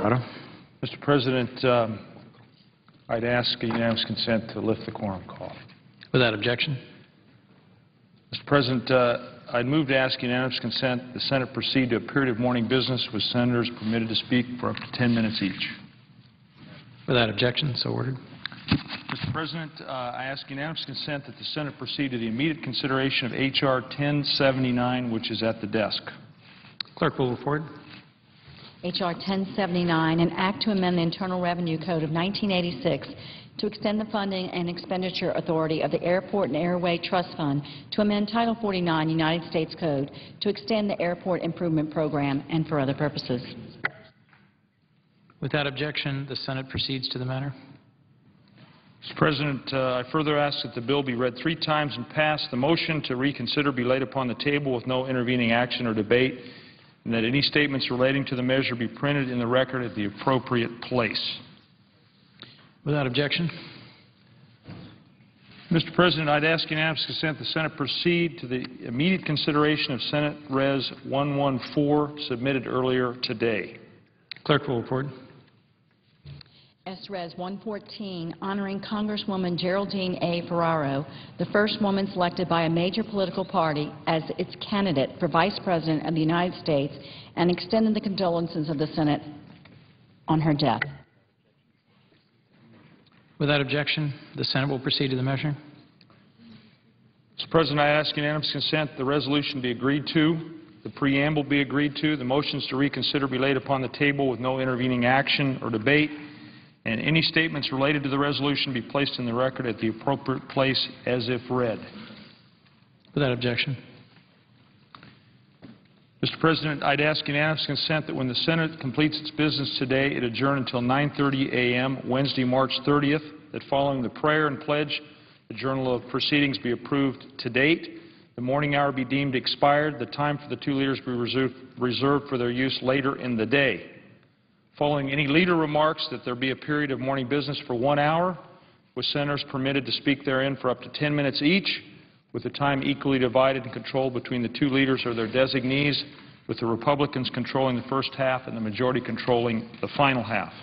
Alvarado. Mr. President, I'd ask unanimous consent to lift the quorum call. Without objection. Mr. President, I'd move to ask unanimous consent the Senate proceed to a period of morning business with senators permitted to speak for up to 10 minutes each. Without objection, so ordered. Mr. President, I ask unanimous consent that the Senate proceed to the immediate consideration of H.R. 1079, which is at the desk. Clerk will report. H.R. 1079, an act to amend the Internal Revenue Code of 1986 to extend the funding and expenditure authority of the Airport and Airway Trust Fund to amend Title 49 United States Code to extend the Airport Improvement Program and for other purposes. Without objection, the Senate proceeds to the matter. Mr. President, I further ask that the bill be read 3 times and passed, the motion to reconsider be laid upon the table with no intervening action or debate, and that any statements relating to the measure be printed in the record at the appropriate place. Without objection. Mr. President, I'd ask unanimous consent the Senate proceed to the immediate consideration of Senate Res. 114 submitted earlier today. Clerk will report. S-Res. 114, honoring Congresswoman Geraldine A. Ferraro, the first woman selected by a major political party as its candidate for Vice President of the United States, and extending the condolences of the Senate on her death. Without objection, the Senate will proceed to the measure. Mr. President, I ask unanimous consent the resolution be agreed to, the preamble be agreed to, the motions to reconsider be laid upon the table with no intervening action or debate, and any statements related to the resolution be placed in the record at the appropriate place as if read. Without objection. Mr. President, I'd ask unanimous consent that when the Senate completes its business today, it adjourn until 9:30 a.m. Wednesday, March 30th, that following the prayer and pledge, the Journal of Proceedings be approved to date, the morning hour be deemed expired, the time for the 2 leaders be reserved for their use later in the day. Following any leader remarks, that there be a period of morning business for 1 hour, with senators permitted to speak therein for up to 10 minutes each, with the time equally divided and controlled between the 2 leaders or their designees, with the Republicans controlling the first half and the majority controlling the final half.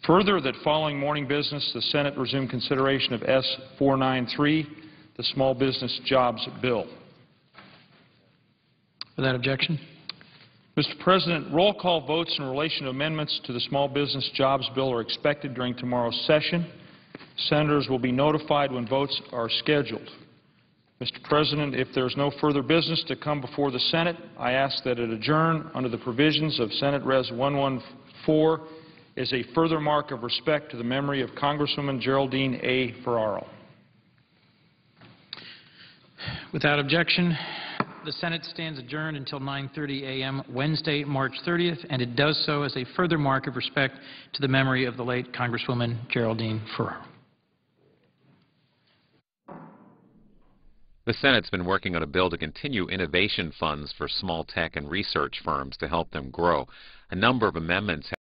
Further, that following morning business, the Senate resume consideration of S-493, the Small Business Jobs Bill. Without objection. Mr. President, roll call votes in relation to amendments to the Small Business Jobs Bill are expected during tomorrow's session. Senators will be notified when votes are scheduled. Mr. President, if there is no further business to come before the Senate, I ask that it adjourn under the provisions of Senate Res. 114 as a further mark of respect to the memory of Congresswoman Geraldine A. Ferraro. Without objection, the Senate stands adjourned until 9:30 a.m. Wednesday, March 30th, and it does so as a further mark of respect to the memory of the late Congresswoman Geraldine Ferraro. The Senate's been working on a bill to continue innovation funds for small tech and research firms to help them grow. A number of amendments